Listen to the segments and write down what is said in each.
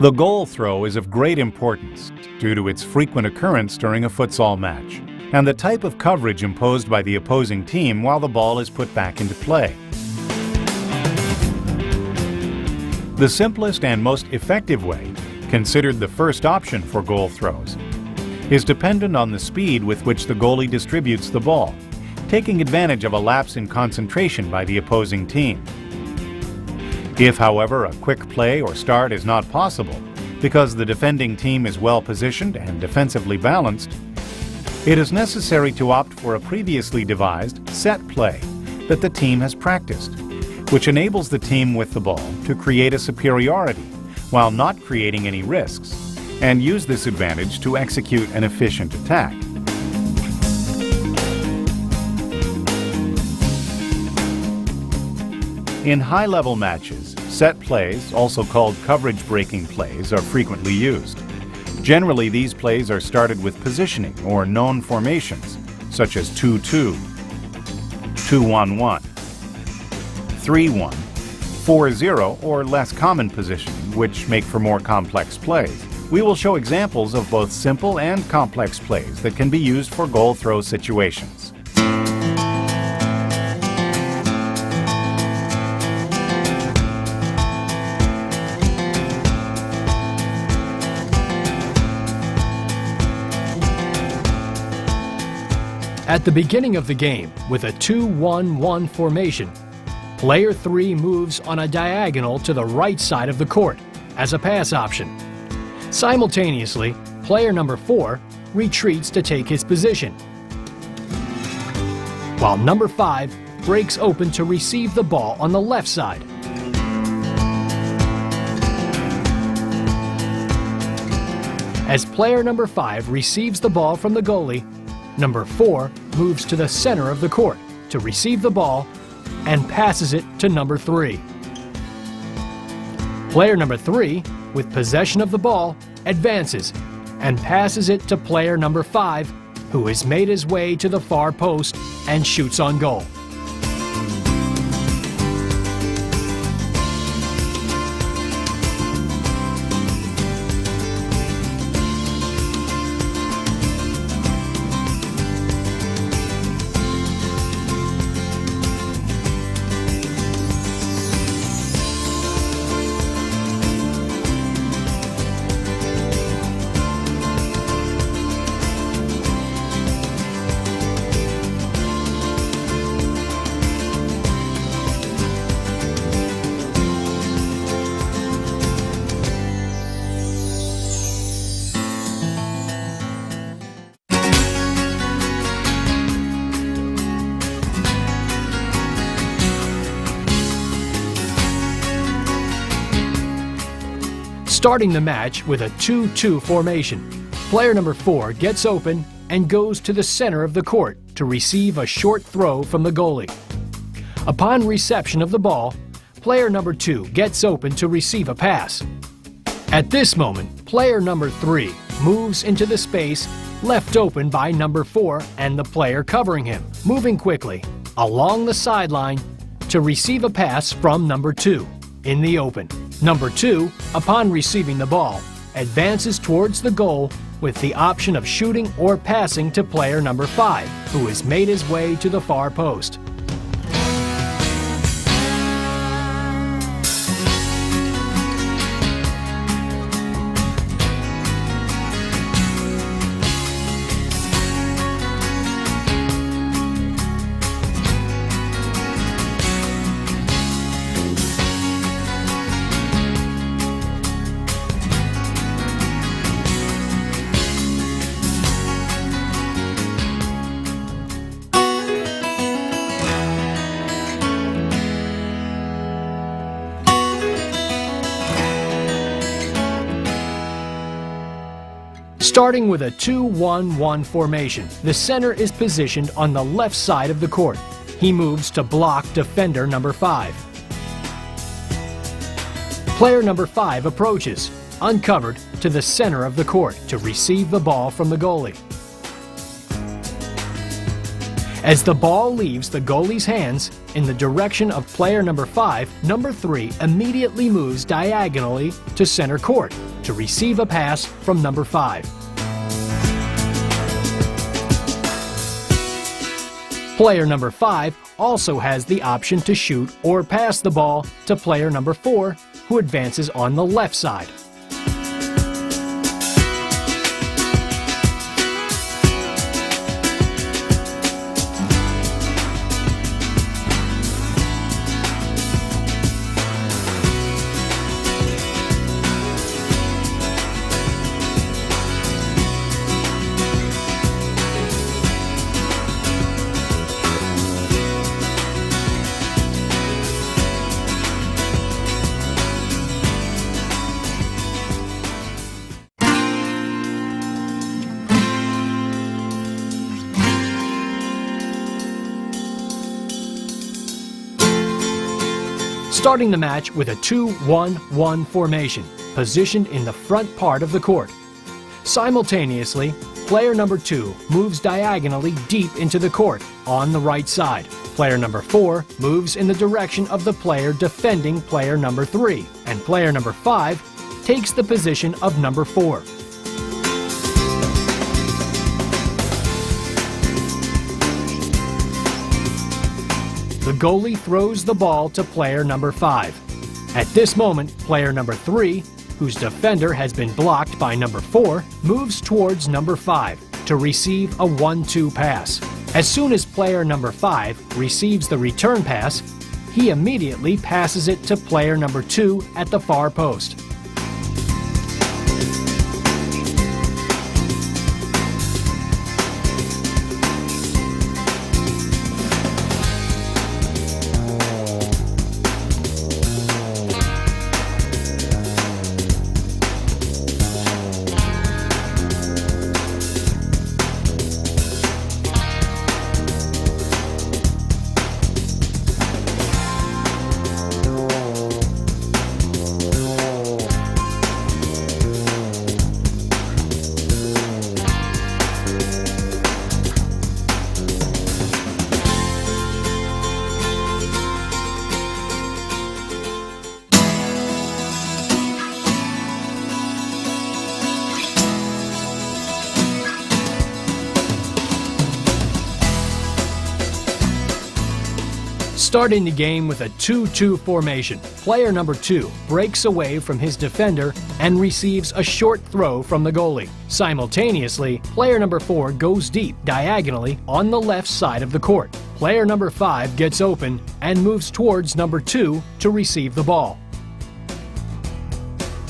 The goal throw is of great importance due to its frequent occurrence during a futsal match and the type of coverage imposed by the opposing team while the ball is put back into play. The simplest and most effective way, considered the first option for goal throws, is dependent on the speed with which the goalie distributes the ball, taking advantage of a lapse in concentration by the opposing team. If, however, a quick play or start is not possible because the defending team is well positioned and defensively balanced, it is necessary to opt for a previously devised set play that the team has practiced, which enables the team with the ball to create a superiority while not creating any risks, and use this advantage to execute an efficient attack. In high-level matches, set plays, also called coverage-breaking plays, are frequently used. Generally, these plays are started with positioning or known formations, such as 2-2, 2-1-1, 3-1, 4-0, or less common positioning, which make for more complex plays. We will show examples of both simple and complex plays that can be used for goal throw situations. At the beginning of the game, with a 2-1-1 formation, player 3 moves on a diagonal to the right side of the court as a pass option. Simultaneously, player number 4 retreats to take his position, while number 5 breaks open to receive the ball on the left side. As player number 5 receives the ball from the goalie, number 4 moves to the center of the court to receive the ball and passes it to number 3. Player number 3, with possession of the ball, advances and passes it to player number 5, who has made his way to the far post and shoots on goal. Starting the match with a 2-2 formation, player number 4 gets open and goes to the center of the court to receive a short throw from the goalie. Upon reception of the ball, player number 2 gets open to receive a pass. At this moment, player number 3 moves into the space left open by number 4 and the player covering him, moving quickly along the sideline to receive a pass from number 2 in the open. Number 2, upon receiving the ball, advances towards the goal with the option of shooting or passing to player number 5, who has made his way to the far post. Starting with a 2-1-1 formation, the center is positioned on the left side of the court. He moves to block defender number 5. Player number 5 approaches, uncovered, to the center of the court to receive the ball from the goalie. As the ball leaves the goalie's hands in the direction of player number 5, number 3 immediately moves diagonally to center court to receive a pass from number 5. Player number 5 also has the option to shoot or pass the ball to player number 4, who advances on the left side. Starting the match with a 2-1-1 formation, positioned in the front part of the court. Simultaneously, player number 2 moves diagonally deep into the court on the right side. Player number 4 moves in the direction of the player defending player number 3, and player number 5 takes the position of number 4. The goalie throws the ball to player number 5. At this moment, player number 3, whose defender has been blocked by number 4, moves towards number 5 to receive a 1-2 pass. As soon as player number 5 receives the return pass, he immediately passes it to player number 2 at the far post. Starting the game with a 2-2 formation, player number 2 breaks away from his defender and receives a short throw from the goalie. Simultaneously, player number 4 goes deep diagonally on the left side of the court. Player number 5 gets open and moves towards number 2 to receive the ball.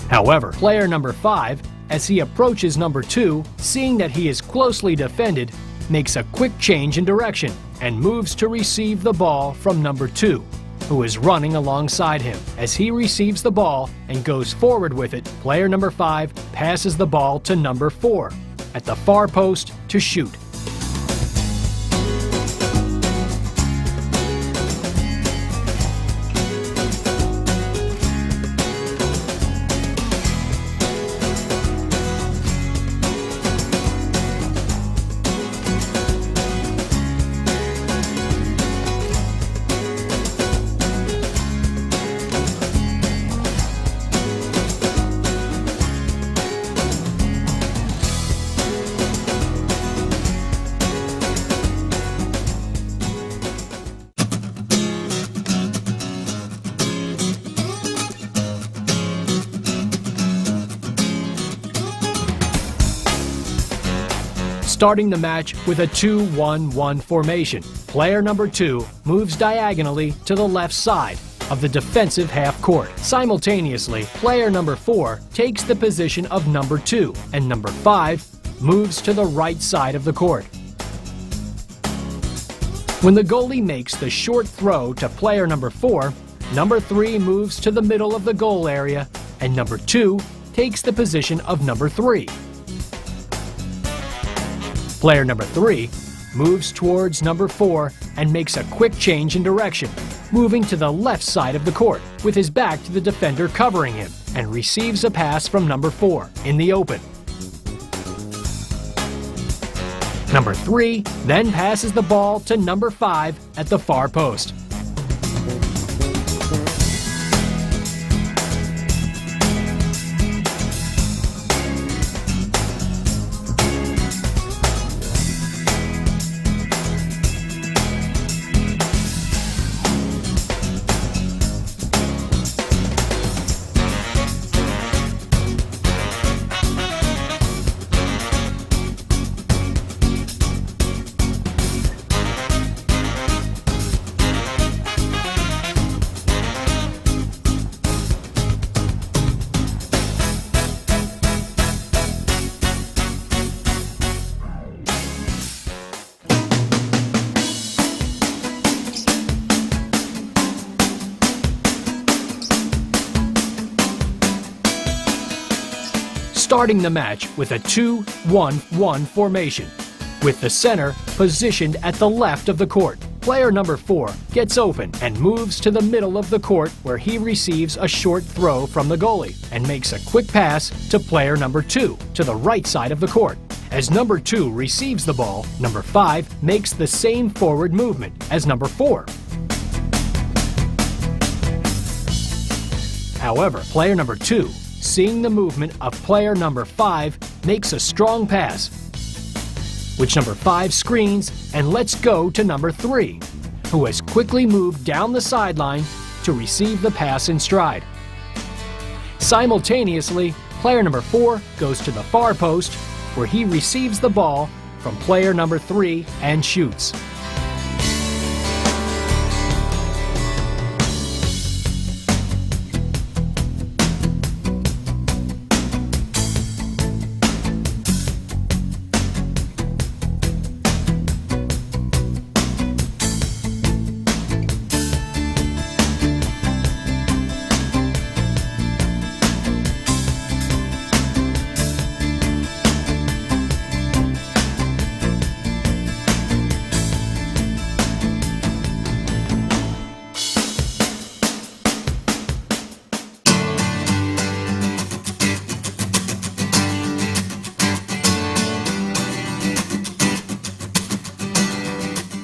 However, player number 5, as he approaches number 2, seeing that he is closely defended, makes a quick change in direction and moves to receive the ball from number 2, who is running alongside him. As he receives the ball and goes forward with it, player number 5 passes the ball to number 4 at the far post to shoot. Starting the match with a 2-1-1 formation, player number 2 moves diagonally to the left side of the defensive half court. Simultaneously, player number 4 takes the position of number 2, and number 5 moves to the right side of the court. When the goalie makes the short throw to player number 4, number 3 moves to the middle of the goal area, and number 2 takes the position of number 3. Player number 3 moves towards number 4 and makes a quick change in direction, moving to the left side of the court with his back to the defender covering him, and receives a pass from number 4 in the open. Number 3 then passes the ball to number 5 at the far post. Starting the match with a 2-1-1 formation, with the center positioned at the left of the court. Player number 4 gets open and moves to the middle of the court where he receives a short throw from the goalie and makes a quick pass to player number 2 to the right side of the court. As number 2 receives the ball, number 5 makes the same forward movement as number 4. However, player number 2, seeing the movement of player number 5, makes a strong pass, which number 5 screens and lets go to number 3, who has quickly moved down the sideline to receive the pass in stride. Simultaneously, player number 4 goes to the far post, where he receives the ball from player number 3 and shoots.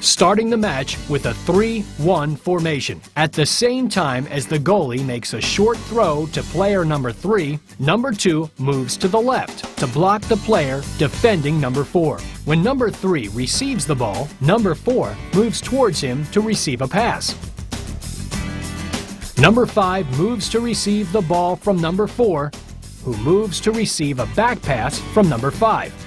Starting the match with a 3-1 formation. At the same time as the goalie makes a short throw to player number 3, number 2 moves to the left to block the player defending number 4. When number 3 receives the ball, number 4 moves towards him to receive a pass. Number 5 moves to receive the ball from number 4, who moves to receive a back pass from number 5.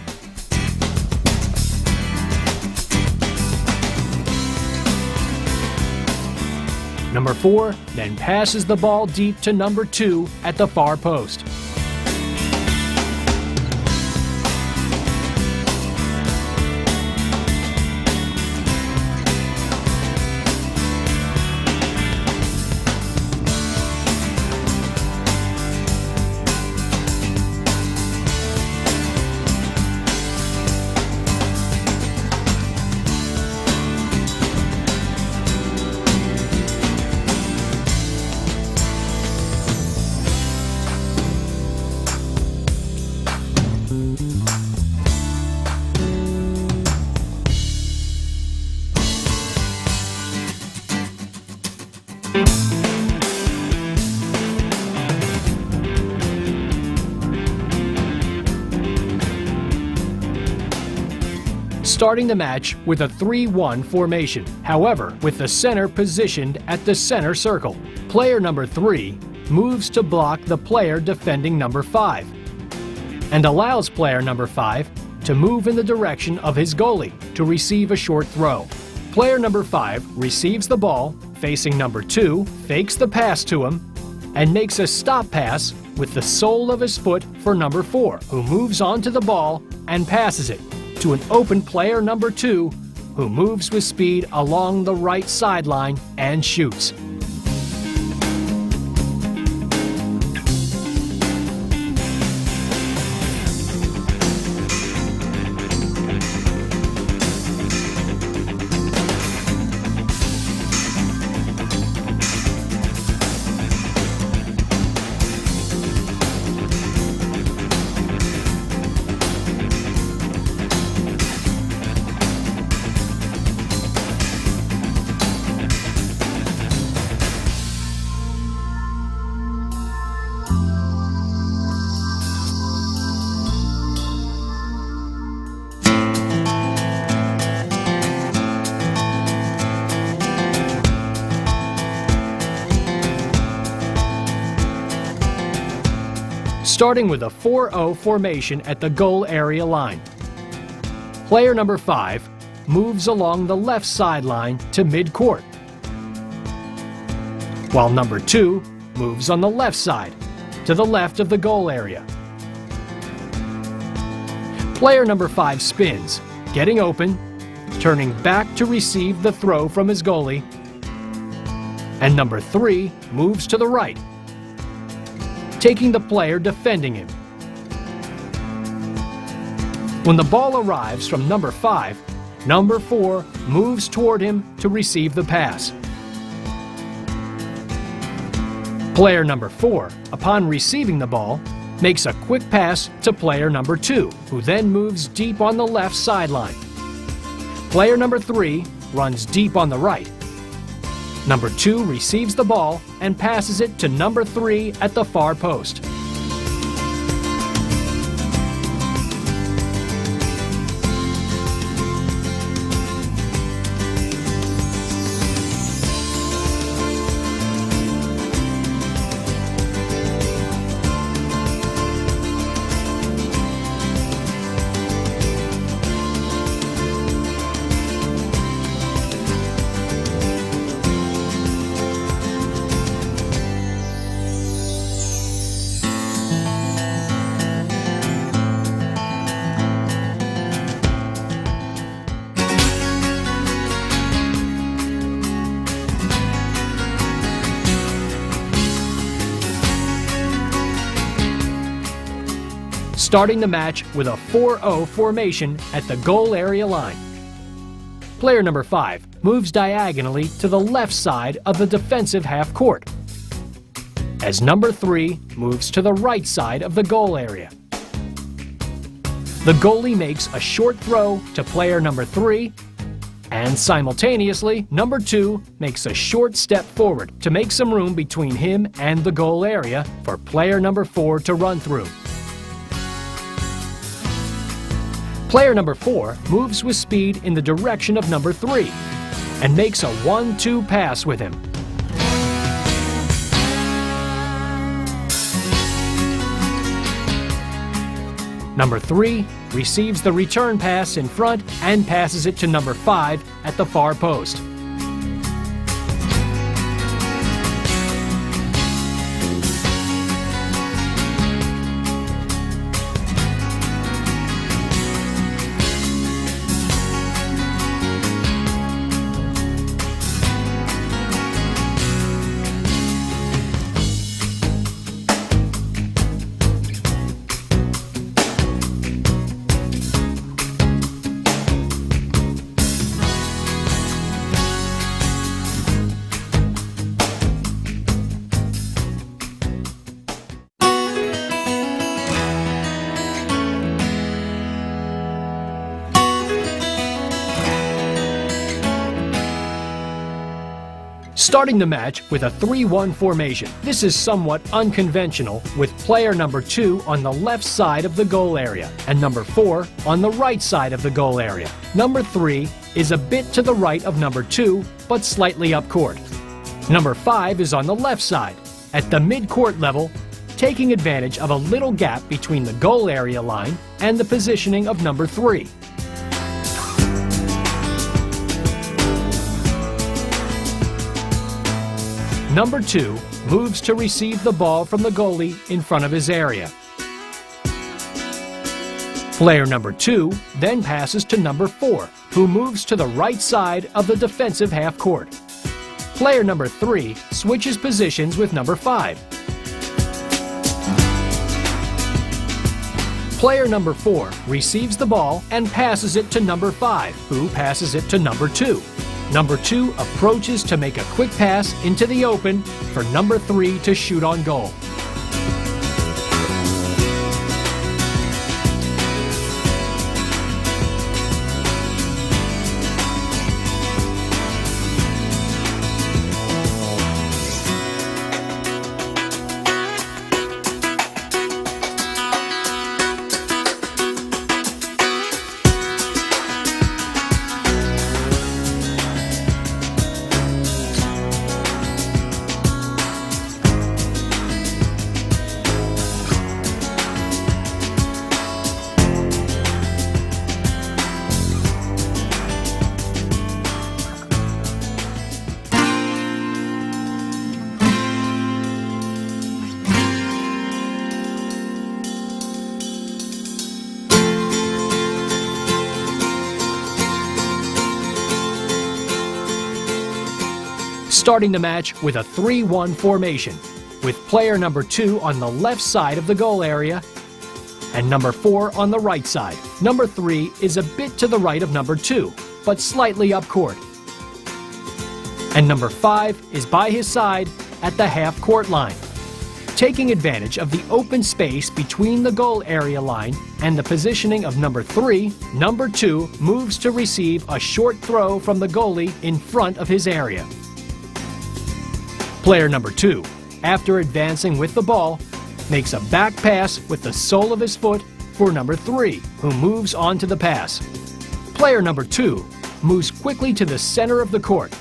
Number 4 then passes the ball deep to number 2 at the far post. Starting the match with a 3-1 formation, however, with the center positioned at the center circle. Player number 3 moves to block the player defending number 5 and allows player number 5 to move in the direction of his goalie to receive a short throw. Player number 5 receives the ball, facing number 2, fakes the pass to him, and makes a stop pass with the sole of his foot for number 4, who moves on to the ball and passes it to an open player number 2, who moves with speed along the right sideline and shoots. starting with a 4-0 formation at the goal area line. Player number 5 moves along the left sideline to mid-court, while number 2 moves on the left side, to the left of the goal area. Player number 5 spins, getting open, turning back to receive the throw from his goalie, and number 3 moves to the right, taking the player defending him. When the ball arrives from number 5, number 4 moves toward him to receive the pass. Player number 4, upon receiving the ball, makes a quick pass to player number 2, who then moves deep on the left sideline. Player number 3 runs deep on the right. Number 2 receives the ball and passes it to number 3 at the far post. Starting the match with a 4-0 formation at the goal area line. Player number 5 moves diagonally to the left side of the defensive half court, as number 3 moves to the right side of the goal area. The goalie makes a short throw to player number 3, and simultaneously, number 2 makes a short step forward to make some room between him and the goal area for player number 4 to run through. Player number 4 moves with speed in the direction of number 3 and makes a 1-2 pass with him. Number 3 receives the return pass in front and passes it to number 5 at the far post. Starting the match with a 3-1 formation. This is somewhat unconventional, with player number 2 on the left side of the goal area and number 4 on the right side of the goal area. Number 3 is a bit to the right of number 2, but slightly up court. Number 5 is on the left side, at the mid-court level, taking advantage of a little gap between the goal area line and the positioning of number 3. Number 2 moves to receive the ball from the goalie in front of his area. Player number 2 then passes to number 4, who moves to the right side of the defensive half court. Player number 3 switches positions with number 5. Player number 4 receives the ball and passes it to number 5, who passes it to number 2. Number 2 approaches to make a quick pass into the open for number 3 to shoot on goal. starting the match with a 3-1 formation, with player number 2 on the left side of the goal area and number 4 on the right side. Number 3 is a bit to the right of number 2, but slightly up court. And number 5 is by his side at the half-court line. Taking advantage of the open space between the goal area line and the positioning of number 3, number 2 moves to receive a short throw from the goalie in front of his area. Player number 2, after advancing with the ball, makes a back pass with the sole of his foot for number 3, who moves on to the pass. Player number 2 moves quickly to the center of the court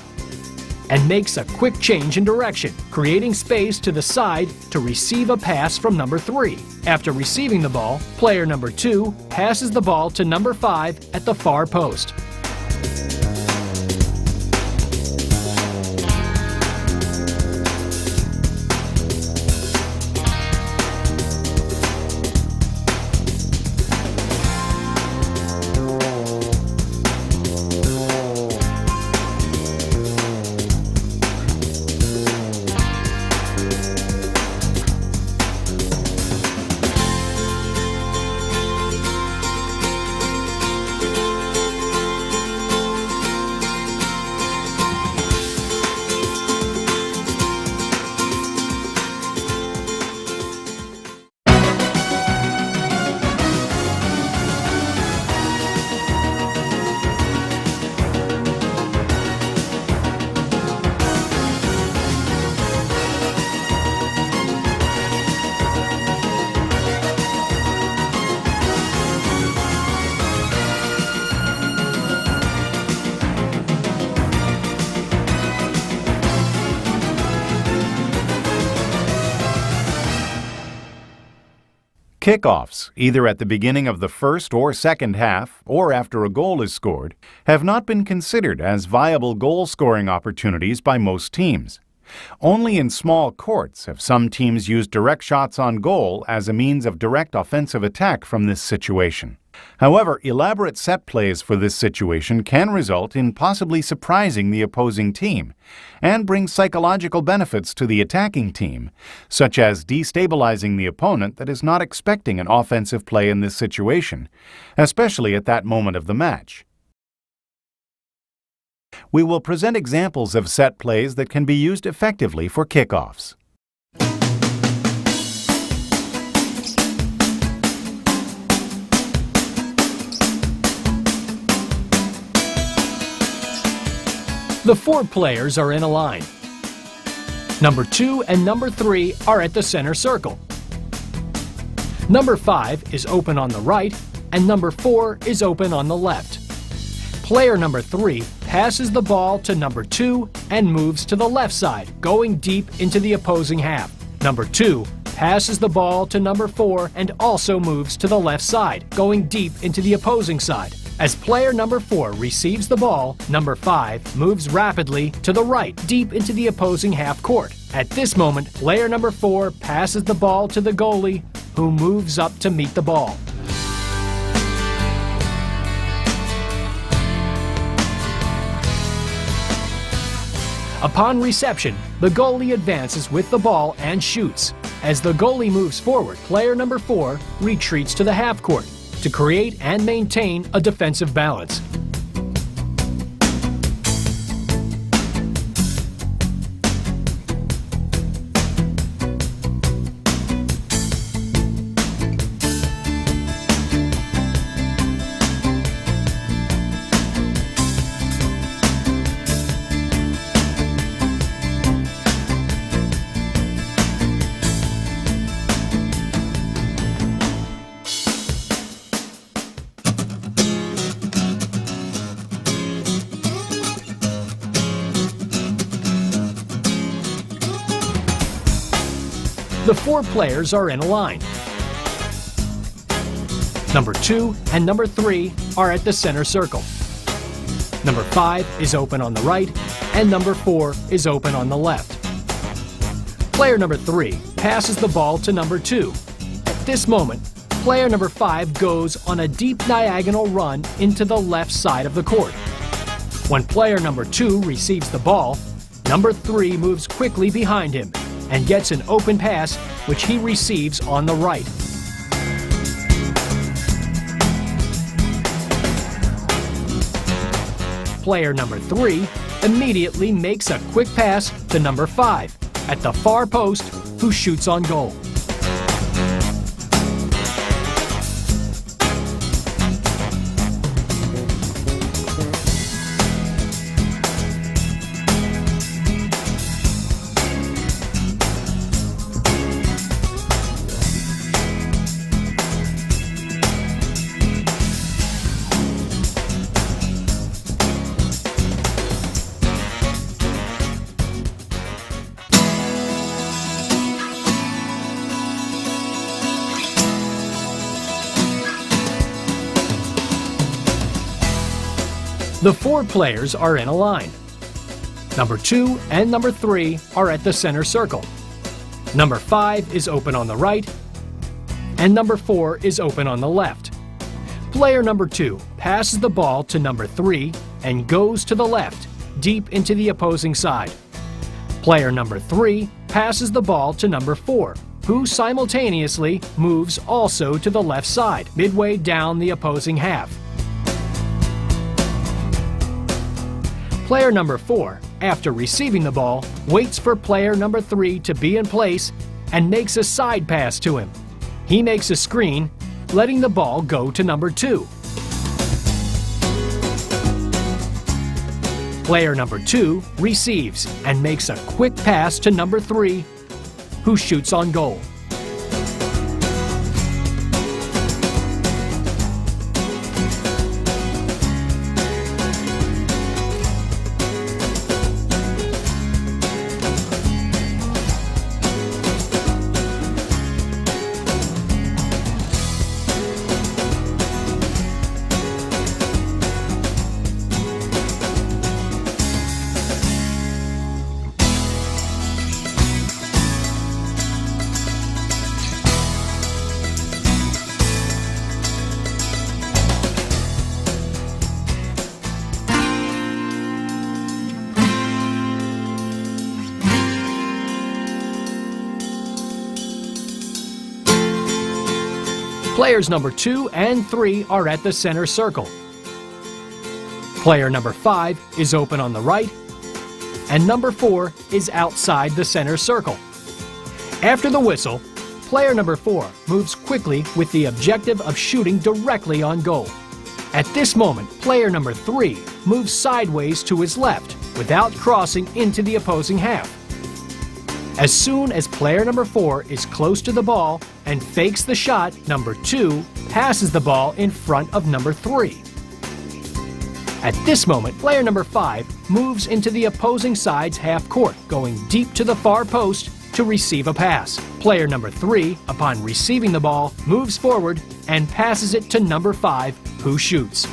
and makes a quick change in direction, creating space to the side to receive a pass from number 3. After receiving the ball, player number 2 passes the ball to number 5 at the far post. Kickoffs, either at the beginning of the first or second half or after a goal is scored, have not been considered as viable goal-scoring opportunities by most teams. Only in small courts have some teams used direct shots on goal as a means of direct offensive attack from this situation. However, elaborate set plays for this situation can result in possibly surprising the opposing team and bring psychological benefits to the attacking team, such as destabilizing the opponent that is not expecting an offensive play in this situation, especially at that moment of the match. We will present examples of set plays that can be used effectively for kickoffs. The 4 players are in a line. Number 2 and number 3 are at the center circle. Number 5 is open on the right, and number 4 is open on the left. Player number 3 passes the ball to number 2 and moves to the left side, going deep into the opposing half. Number 2 passes the ball to number 4 and also moves to the left side, going deep into the opposing side. As player number 4 receives the ball, number 5 moves rapidly to the right, deep into the opposing half court. At this moment, player number 4 passes the ball to the goalie, who moves up to meet the ball. Upon reception, the goalie advances with the ball and shoots. As the goalie moves forward, player number 4 retreats to the half court to create and maintain a defensive balance. The 4 players are in a line. Number 2 and number 3 are at the center circle. Number 5 is open on the right, and number 4 is open on the left. Player number 3 passes the ball to number 2. At this moment, player number 5 goes on a deep diagonal run into the left side of the court. When player number 2 receives the ball, Number 3 moves quickly behind him and gets an open pass, which he receives on the right. Player number 3 immediately makes a quick pass to number 5 at the far post, who shoots on goal. The 4 players are in a line. Number 2 and number 3 are at the center circle. Number 5 is open on the right, and number 4 is open on the left. Player number 2 passes the ball to number 3 and goes to the left, deep into the opposing side. Player number 3 passes the ball to number 4, who simultaneously moves also to the left side, midway down the opposing half. Player number 4, after receiving the ball, waits for player number 3 to be in place and makes a side pass to him. He makes a screen, letting the ball go to number 2. Player number 2 receives and makes a quick pass to number 3, who shoots on goal. Players number 2 and 3 are at the center circle. Player number 5 is open on the right, and number 4 is outside the center circle. After the whistle, player number 4 moves quickly with the objective of shooting directly on goal. At this moment, player number 3 moves sideways to his left without crossing into the opposing half. As soon as player number 4 is close to the ball and fakes the shot, number 2 passes the ball in front of number 3. At this moment, player number 5 moves into the opposing side's half court, going deep to the far post to receive a pass. Player number 3, upon receiving the ball, moves forward and passes it to number 5, who shoots.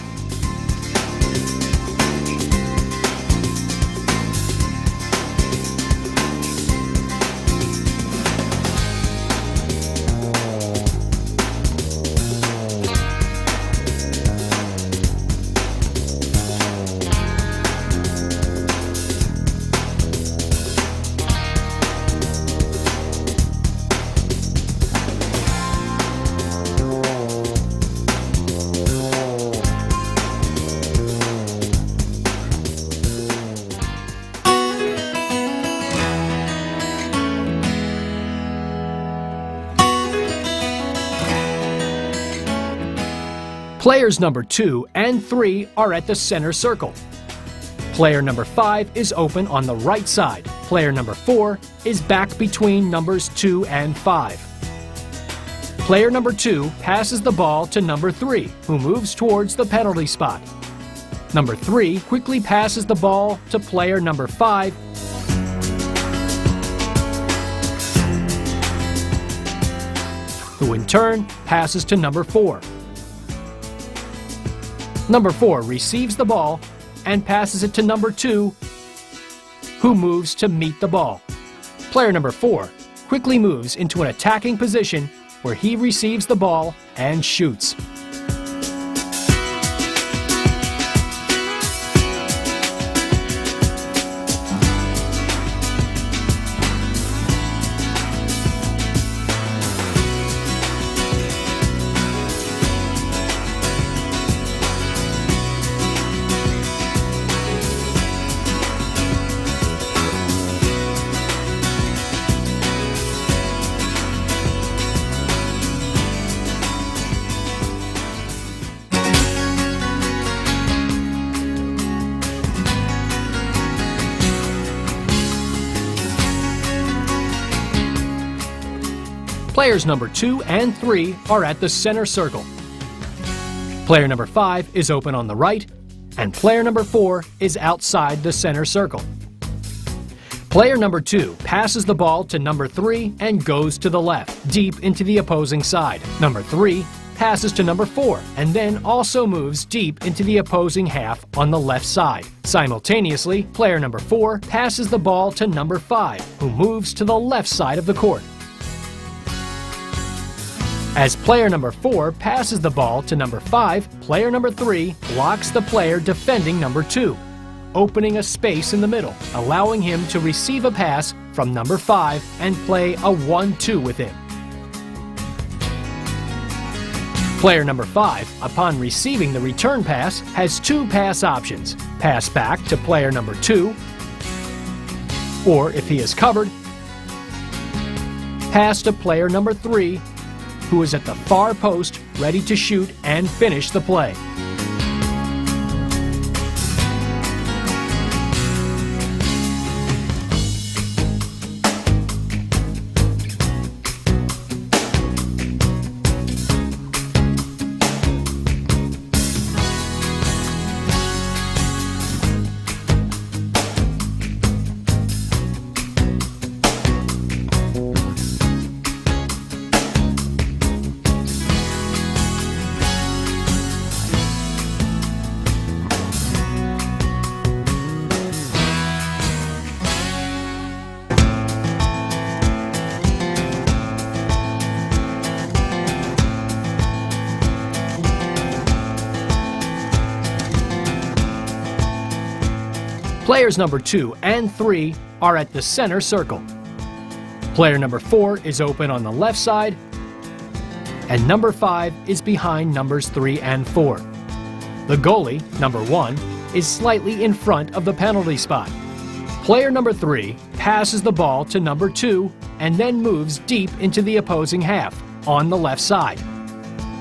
Players number 2 and 3 are at the center circle. Player number 5 is open on the right side. Player number 4 is back between numbers 2 and 5. Player number 2 passes the ball to number 3, who moves towards the penalty spot. Number 3 quickly passes the ball to player number 5, who in turn passes to number 4. Number 4 receives the ball and passes it to number 2, who moves to meet the ball. Player number 4 quickly moves into an attacking position where he receives the ball and shoots. Players number 2 and 3 are at the center circle. Player number 5 is open on the right, and player number 4 is outside the center circle. Player number 2 passes the ball to number 3 and goes to the left, deep into the opposing side. Number 3 passes to number 4 and then also moves deep into the opposing half on the left side. Simultaneously, player number 4 passes the ball to number 5, who moves to the left side of the court. As player number 4 passes the ball to number 5, player number 3 blocks the player defending number 2, opening a space in the middle, allowing him to receive a pass from number 5 and play a 1-2 with him. Player number 5, upon receiving the return pass, has 2 pass options: pass back to player number 2, or if he is covered, pass to player number 3, who is at the far post ready to shoot and finish the play. Players number 2 and 3 are at the center circle. Player number 4 is open on the left side, and number 5 is behind numbers 3 and 4. The goalie, number 1, is slightly in front of the penalty spot. Player number 3 passes the ball to number 2 and then moves deep into the opposing half on the left side.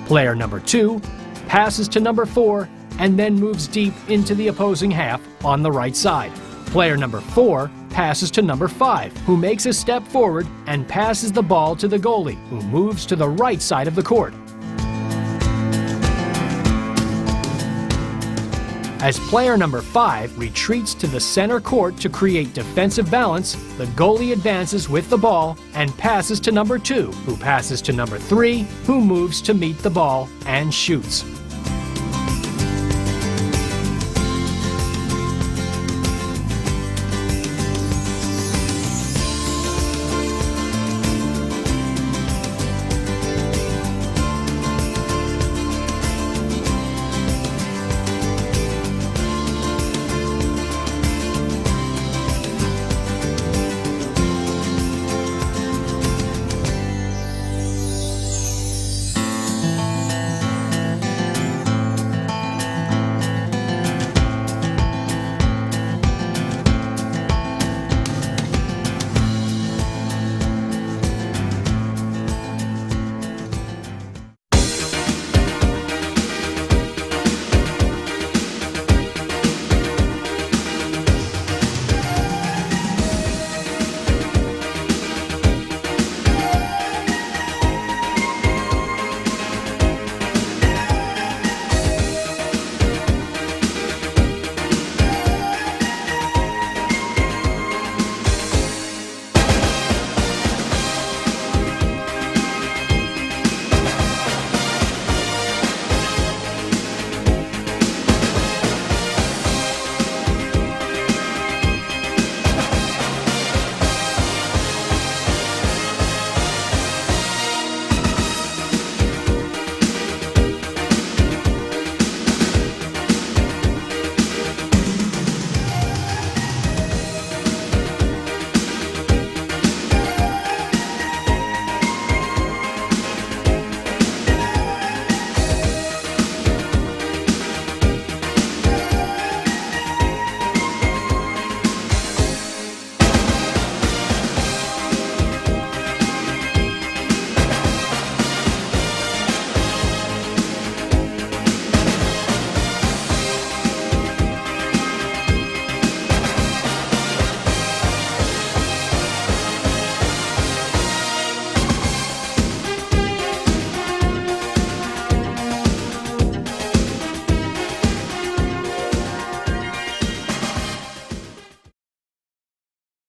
Player number 2 passes to number 4 and then moves deep into the opposing half on the right side. Player number 4 passes to number 5, who makes a step forward and passes the ball to the goalie, who moves to the right side of the court. As player number 5 retreats to the center court to create defensive balance, the goalie advances with the ball and passes to number 2, who passes to number 3, who moves to meet the ball and shoots.